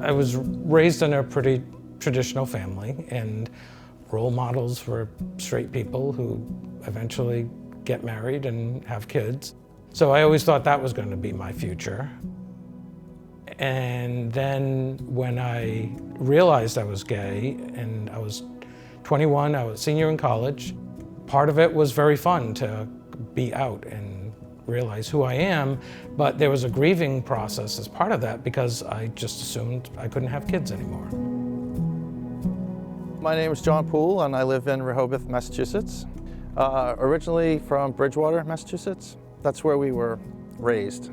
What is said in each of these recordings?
I was raised in a pretty traditional family, and role models were straight people who eventually get married and have kids. So I always thought that was going to be my future. And then when I realized I was gay, and I was 21, I was a senior in college, part of it was very fun to be out and realize who I am, but there was a grieving process as part of that because I just assumed I couldn't have kids anymore. My name is John Poole, and I live in Rehoboth, Massachusetts. Originally from Bridgewater, Massachusetts. That's where we were raised.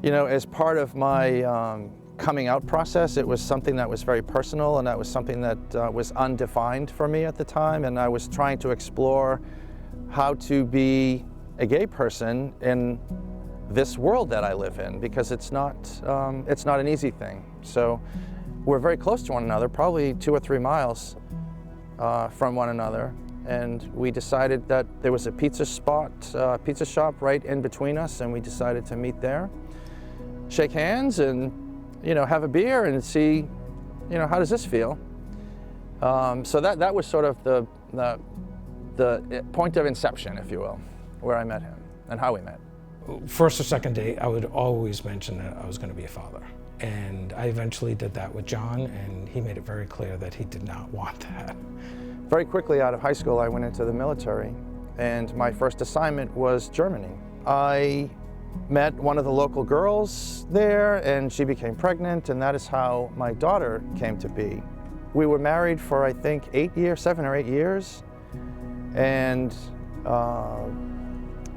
You know, as part of my coming out process, it was something that was very personal, and that was something that was undefined for me at the time, and I was trying to explore how to be a gay person in this world that I live in, because it's not an easy thing. So we're very close to one another, probably 2 or 3 miles from one another, and we decided that there was a pizza shop right in between us, and we decided to meet there, shake hands, and have a beer and see, how does this feel? So that was sort of the point of inception, if you will, where I met him and how we met. First or second date, I would always mention that I was going to be a father. And I eventually did that with John, and he made it very clear that he did not want that. Very quickly out of high school, I went into the military, and my first assignment was Germany. I met one of the local girls there, and she became pregnant, and that is how my daughter came to be. We were married for, I think, 7 or 8 years, and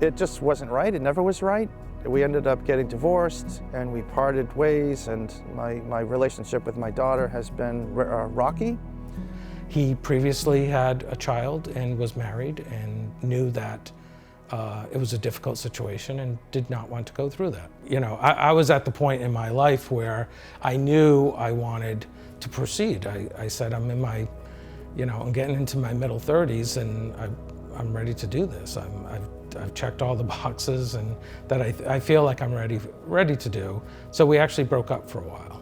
it just wasn't right. It never was right. We ended up getting divorced, and we parted ways, and my relationship with my daughter has been rocky. He previously had a child and was married and knew that it was a difficult situation and did not want to go through that. I was at the point in my life where I knew I wanted to proceed. I said, I'm in my, I'm getting into my middle 30s, and I'm ready to do this. I've checked all the boxes, and that I feel like I'm ready to do. So we actually broke up for a while,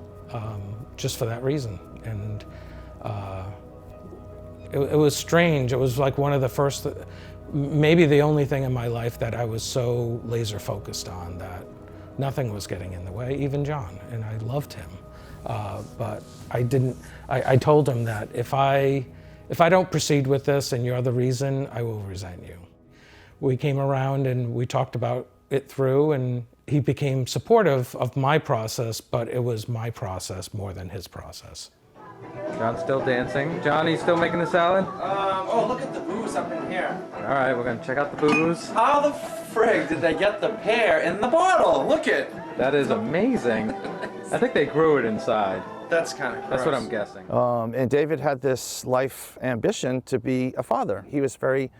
just for that reason. And it was strange. It was like one of the first, maybe the only thing in my life that I was so laser focused on that nothing was getting in the way, even John, and I loved him. But I told him that if I don't proceed with this and you're the reason, I will resent you. We came around and we talked about it through, and he became supportive of my process, but it was my process more than his process. John's still dancing. John, are you still making the salad? Oh, look at the booze up in here. All right, we're gonna check out the booze. How the frig did they get the pear in the bottle? Look it. That is amazing. I think they grew it inside. That's kind of gross. That's what I'm guessing. And David had this life ambition to be a father. He was very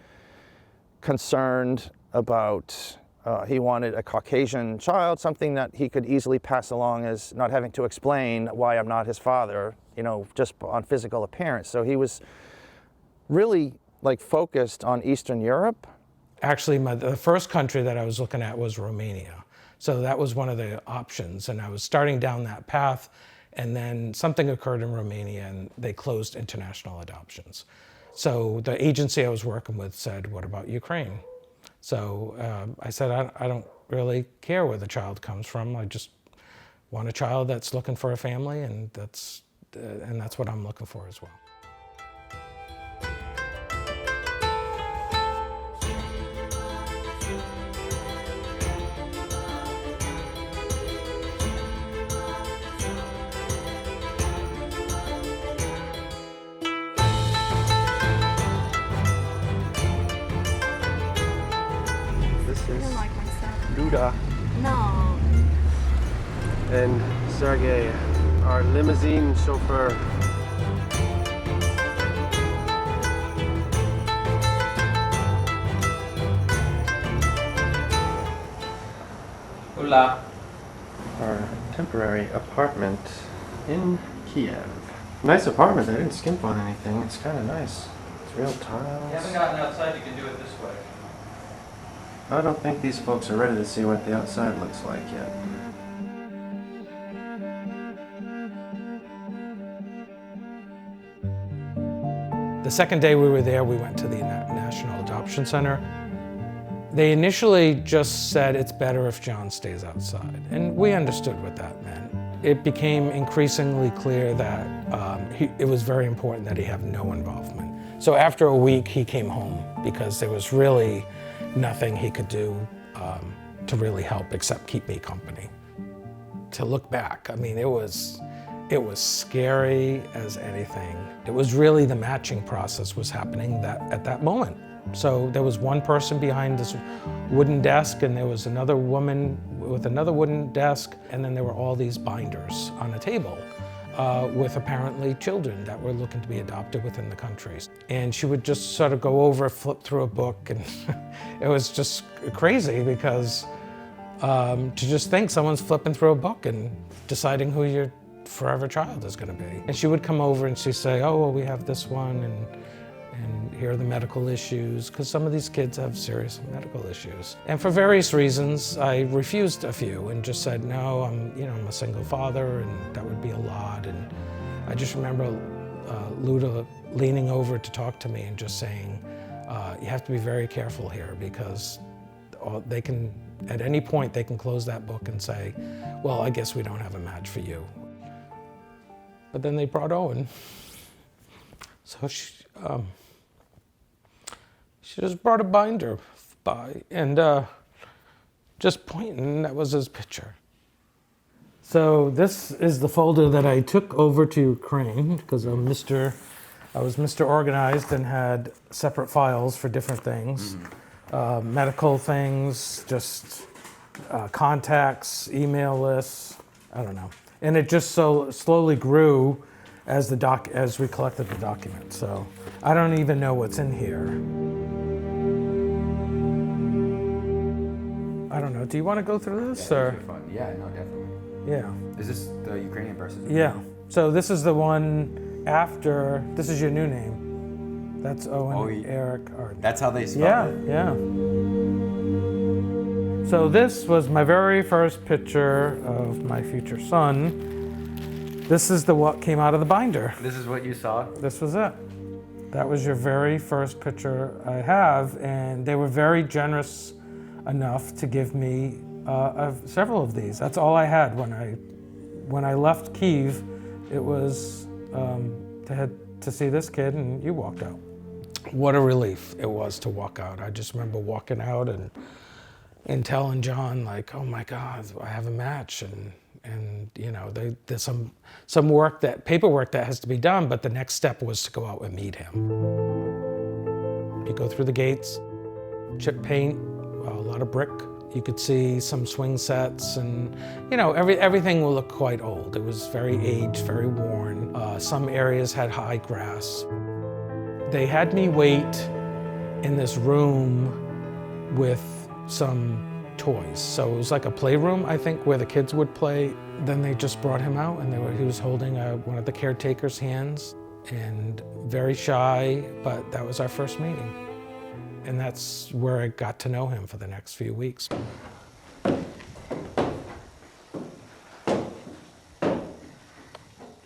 concerned about, he wanted a Caucasian child, something that he could easily pass along as not having to explain why I'm not his father, just on physical appearance. So he was really focused on Eastern Europe. Actually, the first country that I was looking at was Romania. So that was one of the options, and I was starting down that path, and then something occurred in Romania and they closed international adoptions. So the agency I was working with said, what about Ukraine? So I said, I don't really care where the child comes from. I just want a child that's looking for a family, and that's what I'm looking for as well. Luda No. and Sergey, our limousine chauffeur. Hola. Our temporary apartment in Kiev. Nice apartment. I didn't skimp on anything. It's kind of nice. It's real tiles. You haven't gotten outside, you can do it this way. I don't think these folks are ready to see what the outside looks like yet. The second day we were there, we went to the National Adoption Center. They initially just said it's better if John stays outside, and we understood what that meant. It became increasingly clear that it was very important that he have no involvement. So after a week, he came home because there was really nothing he could do to really help except keep me company. To look back, I mean, it was scary as anything. It was really the matching process was happening at that moment. So there was one person behind this wooden desk, and there was another woman with another wooden desk, and then there were all these binders on a table with apparently children that were looking to be adopted within the country. And she would just sort of go over, flip through a book, and it was just crazy because to just think someone's flipping through a book and deciding who your forever child is going to be. And she would come over and she'd say, oh, well, we have this one, and here are the medical issues, because some of these kids have serious medical issues. And for various reasons, I refused a few and just said, no, I'm a single father, and that would be a lot. And I just remember Luda leaning over to talk to me and just saying, you have to be very careful here, because they can, at any point, they can close that book and say, well, I guess we don't have a match for you. But then they brought Owen. So she just brought a binder by and just pointing, that was his picture. So this is the folder that I took over to Ukraine because I was Mr. Organized and had separate files for different things. Medical things, just contacts, email lists, I don't know. And it just so slowly grew as we collected the document. So I don't even know what's in here. I don't know. Do you want to go through this? Or? Yeah, no, definitely. Yeah. Is this the Ukrainian person? Yeah. So this is the one after. This is your new name. That's Owen Eric Arden. That's how they spell it? Yeah. So this was my very first picture of my future son. This is what came out of the binder. This is what you saw? This was it. That was your very first picture I have, and they were very generous enough to give me several of these. That's all I had when I left Kyiv. It was to see this kid, and you walked out. What a relief it was to walk out. I just remember walking out and telling John, like, oh my God, I have a match, and there's some paperwork that has to be done, but the next step was to go out and meet him. You go through the gates, chip paint, a lot of brick. You could see some swing sets, and everything will look quite old. It was very aged, very worn. Some areas had high grass. They had me wait in this room with some toys. So it was like a playroom, I think, where the kids would play. Then they just brought him out, and he was holding one of the caretaker's hands, and very shy, but that was our first meeting. And that's where I got to know him for the next few weeks.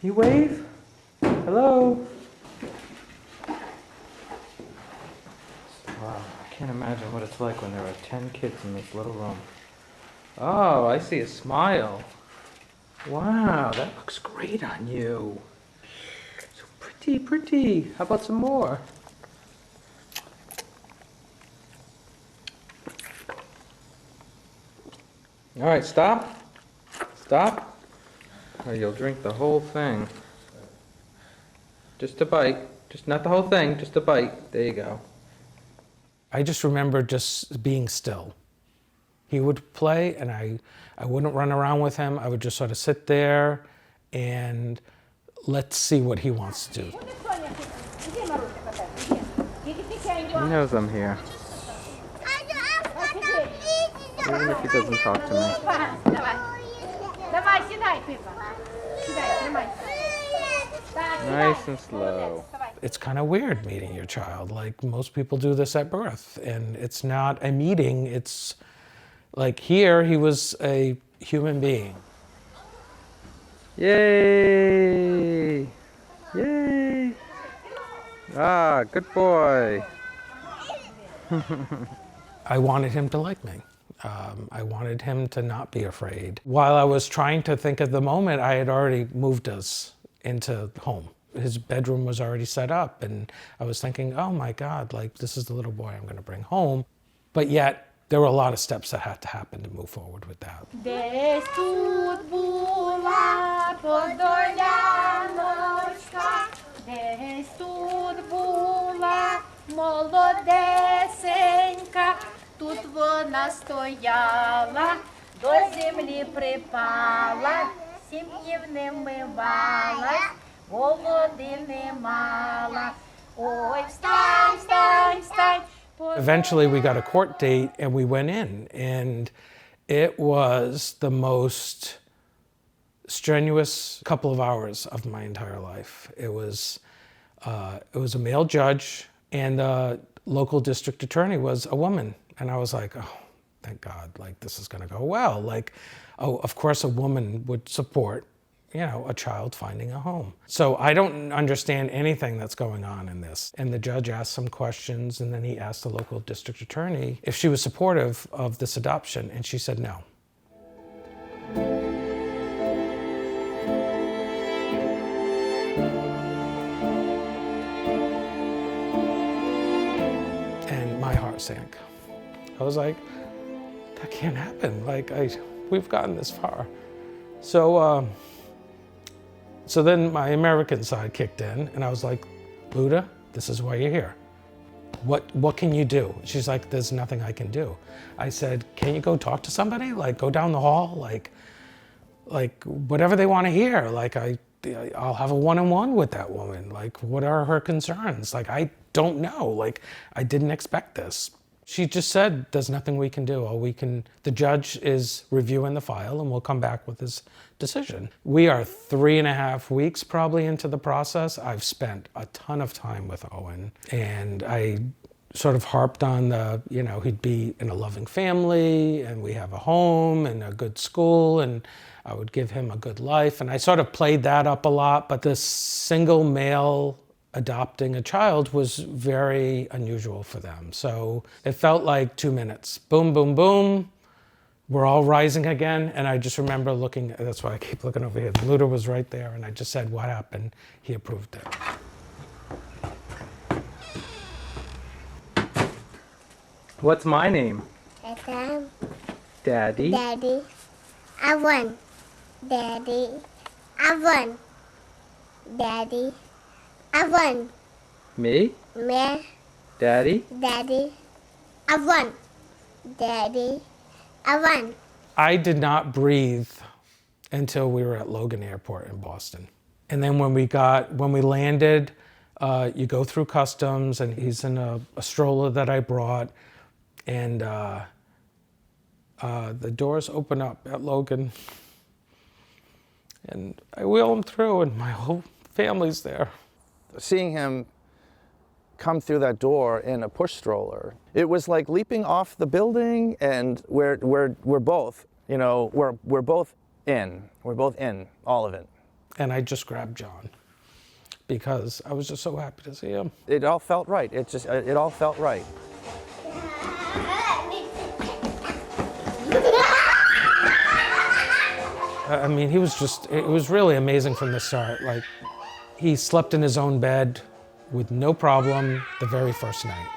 You wave? Hello? Wow, I can't imagine what it's like when there are 10 kids in this little room. Oh, I see a smile. Wow, that looks great on you. So pretty, pretty. How about some more? All right, stop. Stop. Or you'll drink the whole thing. Just a bite. Just not the whole thing, just a bite. There you go. I just remember just being still. He would play, and I wouldn't run around with him. I would just sort of sit there and let's see what he wants to do. He knows I'm here. Even if he doesn't talk to me. Nice and slow. It's kind of weird meeting your child. Like, most people do this at birth, and it's not a meeting. It's like here, he was a human being. Yay! Yay! Ah, Yeah, good boy. I wanted him to like me. I wanted him to not be afraid. While I was trying to think of the moment, I had already moved us into home. His bedroom was already set up, and I was thinking, oh my God, like this is the little boy I'm gonna bring home. But yet, there were a lot of steps that had to happen to move forward with that. Десь тут була подоляночка, десь тут була молодесенька, тут вона стояла, до землі припала, сім'їв не вмивалась, води не мала. Ой, встань, встань, встань. Eventually, we got a court date and we went in, and it was the most strenuous couple of hours of my entire life. It was a male judge, and the local district attorney was a woman, and I was like, oh, thank God, like this is gonna go well. Like, oh, of course a woman would support, you know, a child finding a home. So I don't understand anything that's going on in this. And the judge asked some questions, and then he asked the local district attorney if she was supportive of this adoption, and she said no. And my heart sank. I was like, that can't happen. Like, we've gotten this far. So then my American side kicked in, and I was like, Luda, this is why you're here. What can you do? She's like, there's nothing I can do. I said, can you go talk to somebody? Like, go down the hall, like whatever they want to hear. Like, I'll have a one-on-one with that woman. Like, what are her concerns? Like, I don't know. Like, I didn't expect this. She just said, there's nothing we can do. The judge is reviewing the file, and we'll come back with his decision. We are 3.5 weeks probably into the process. I've spent a ton of time with Owen, and I sort of harped on he'd be in a loving family, and we have a home and a good school, and I would give him a good life. And I sort of played that up a lot, but this single male adopting a child was very unusual for them. So it felt like 2 minutes. Boom, boom, boom. We're all rising again. And I just remember looking, that's why I keep looking over here. Luda was right there, and I just said, what happened? He approved it. What's my name? Adam, Daddy. Daddy, I won. Daddy, I won. Daddy, I won. Me? Me, Daddy? Daddy, I won. Daddy, I won. I did not breathe until we were at Logan Airport in Boston. And then when we landed, you go through customs, and he's in a stroller that I brought, and the doors open up at Logan, and I wheel him through, and my whole family's there. Seeing him come through that door in a push stroller, it was like leaping off the building, and we're both, we're both in, all of it. And I just grabbed John because I was just so happy to see him. It all felt right. It all felt right. I mean, it was really amazing from the start. Like, he slept in his own bed with no problem the very first night.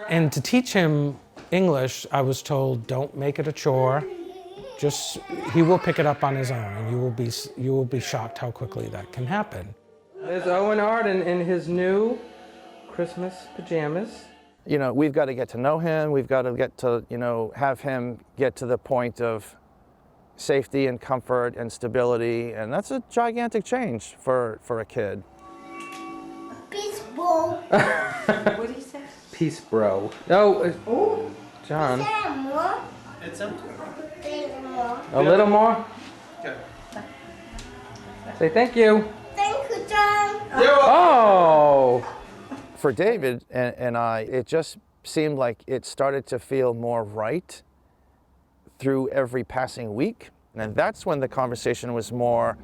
And to teach him English, I was told, don't make it a chore. He will pick it up on his own, and you will be shocked how quickly that can happen. There's Owen Arden in his new Christmas pajamas. We've got to get to know him. We've got to get to, have him get to the point of safety and comfort and stability, and that's a gigantic change for a kid. Peace ball. What did he say? Peace, bro. Oh, John. More. It's empty. More. A little more? Okay. Say thank you. Thank you, John. Oh! For David and I, it just seemed like it started to feel more right through every passing week. And that's when the conversation was more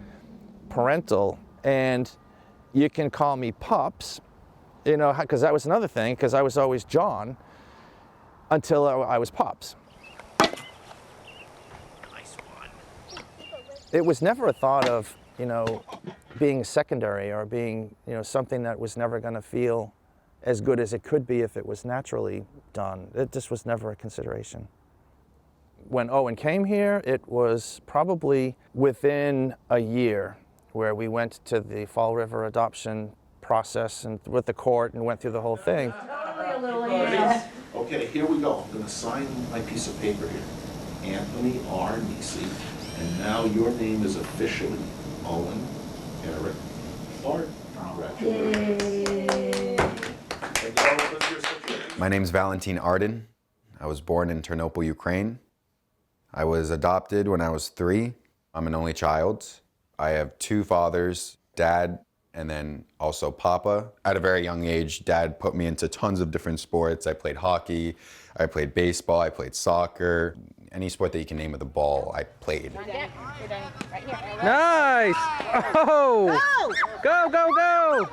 parental. And you can call me Pops, You know, because that was another thing, because I was always John until I was Pops. It was never a thought of, you know, being secondary or being, you know, something that was never going to feel as good as it could be if it was naturally done. It just was never a consideration. When Owen came here, it was probably within a year where we went to the Fall River adoption process and with the court and went through the whole thing. Okay, here we go. I'm going to sign my piece of paper here. Anthony R. Nisi. And now your name is officially Owen Eric Arden. Congratulations. My name's Valentyn Arden. I was born in Ternopil, Ukraine. I was adopted when I was 3. I'm an only child. I have 2 fathers, Dad, and then also Papa. At a very young age, Dad put me into tons of different sports. I played hockey, I played baseball, I played soccer. Any sport that you can name with a ball, I played. Nice! Oh! Go, go, go!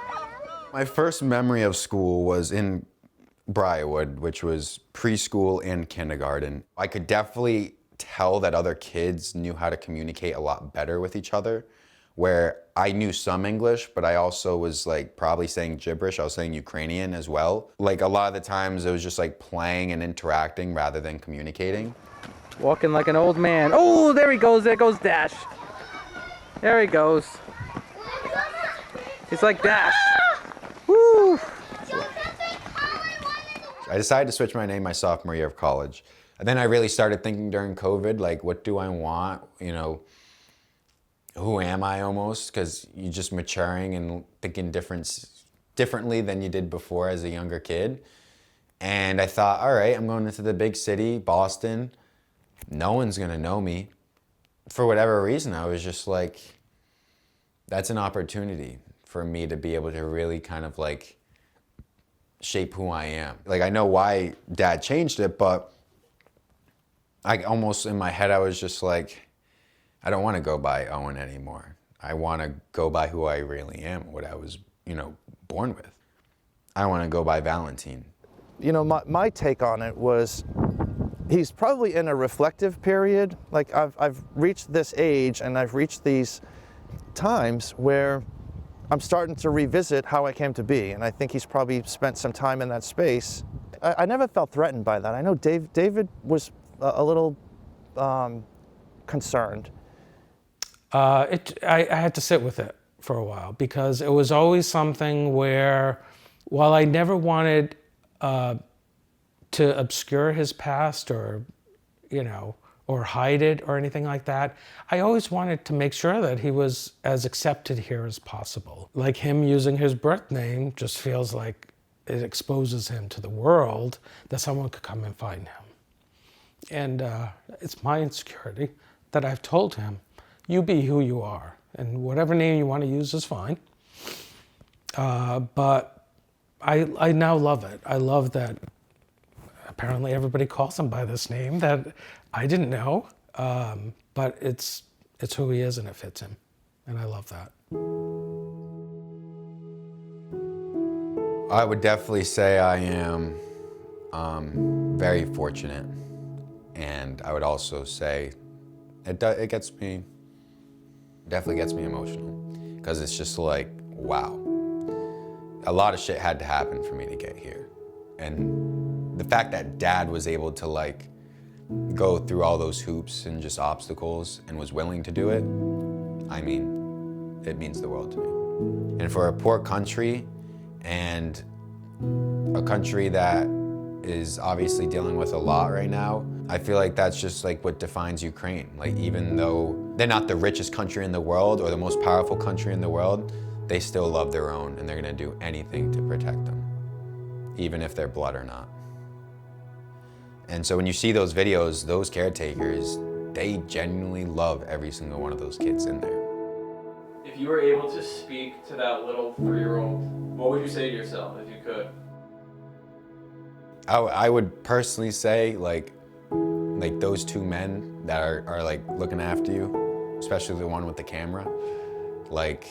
My first memory of school was in Briarwood, which was preschool and kindergarten. I could definitely tell that other kids knew how to communicate a lot better with each other, where I knew some English, but I also was like probably saying gibberish. I was saying Ukrainian as well. Like a lot of the times it was just like playing and interacting rather than communicating. Walking like an old man. Oh, there he goes. There goes Dash. There he goes. He's like Dash. Woo! I decided to switch my name my sophomore year of college. And then I really started thinking during COVID, like, what do I want? You know, who am I almost? Because you're just maturing and thinking differently than you did before as a younger kid. And I thought, all right, I'm going into the big city, Boston. No one's gonna know me. For whatever reason, I was just like, that's an opportunity for me to be able to really kind of like shape who I am. Like, I know why Dad changed it, but I almost in my head, I was just like, I don't want to go by Owen anymore. I want to go by who I really am, what I was, you know, born with. I want to go by Valentyn. You know, my take on it was, he's probably in a reflective period. Like I've reached this age and I've reached these times where I'm starting to revisit how I came to be. And I think he's probably spent some time in that space. I never felt threatened by that. I know David was a little concerned. I had to sit with it for a while because it was always something where, while I never wanted to obscure his past or, you know, or hide it or anything like that, I always wanted to make sure that he was as accepted here as possible. Like him using his birth name just feels like it exposes him to the world, that someone could come and find him. And it's my insecurity that I've told him, you be who you are, and whatever name you want to use is fine. But I now love it. I love that apparently everybody calls him by this name that I didn't know, but it's who he is and it fits him, and I love that. I would definitely say I am very fortunate, and I would also say it definitely gets me emotional, because it's just like, wow. A lot of shit had to happen for me to get here. And the fact that Dad was able to like go through all those hoops and just obstacles and was willing to do it, I mean, it means the world to me. And for a poor country, and a country that is obviously dealing with a lot right now, I feel like that's just like what defines Ukraine. Like, even though they're not the richest country in the world or the most powerful country in the world, they still love their own, and they're gonna do anything to protect them, even if they're blood or not. And so when you see those videos, those caretakers, they genuinely love every single one of those kids in there. If you were able to speak to that little 3-year-old, what would you say to yourself if you could? I would personally say like those 2 men that are like looking after you, especially the one with the camera, like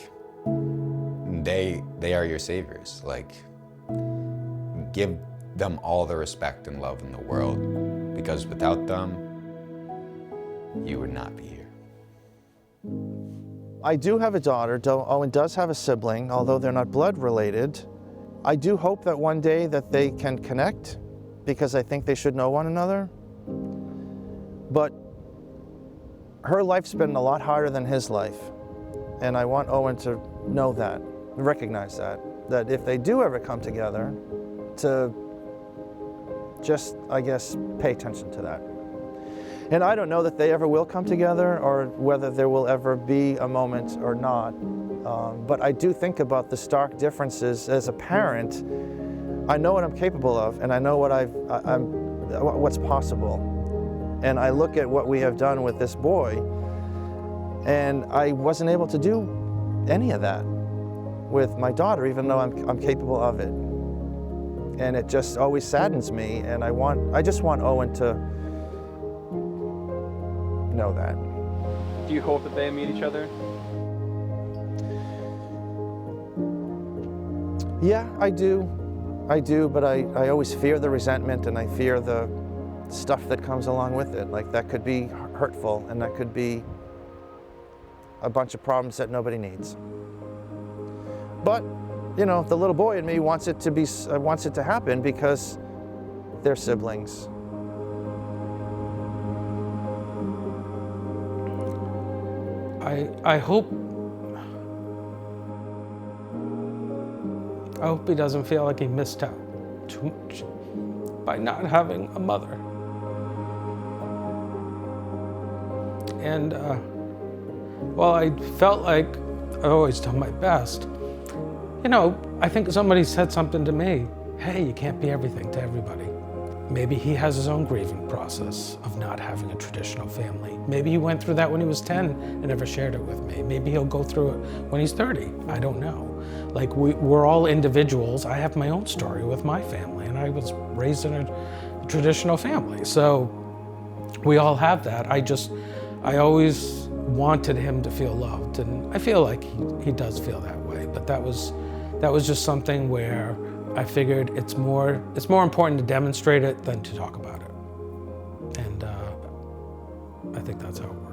they are your saviors. Like, give them all the respect and love in the world, because without them, you would not be here. I do have a daughter. Owen does have a sibling, although they're not blood related. I do hope that one day that they can connect, because I think they should know one another. But her life's been a lot harder than his life. And I want Owen to know that, recognize that if they do ever come together, to just, I guess, pay attention to that. And I don't know that they ever will come together or whether there will ever be a moment or not. But I do think about the stark differences as a parent. I know what I'm capable of, and I know what's possible. And I look at what we have done with this boy, and I wasn't able to do any of that with my daughter, even though I'm capable of it. And it just always saddens me, and I just want Owen to know that. Do you hope that they meet each other? Yeah, I do, but I always fear the resentment, and I fear the stuff that comes along with it. Like, that could be hurtful, and that could be a bunch of problems that nobody needs. But, you know, the little boy in me wants it to happen because they're siblings. I hope he doesn't feel like he missed out too much by not having a mother. And while I felt like I always done my best, you know, I think somebody said something to me, hey, you can't be everything to everybody. Maybe he has his own grieving process of not having a traditional family. Maybe he went through that when he was 10 and never shared it with me. Maybe he'll go through it when he's 30. I don't know. Like, we're all individuals. I have my own story with my family, and I was raised in a traditional family. So we all have that. I always wanted him to feel loved, and I feel like he does feel that way. But that was just something where I figured it's more important to demonstrate it than to talk about it. And I think that's how it works.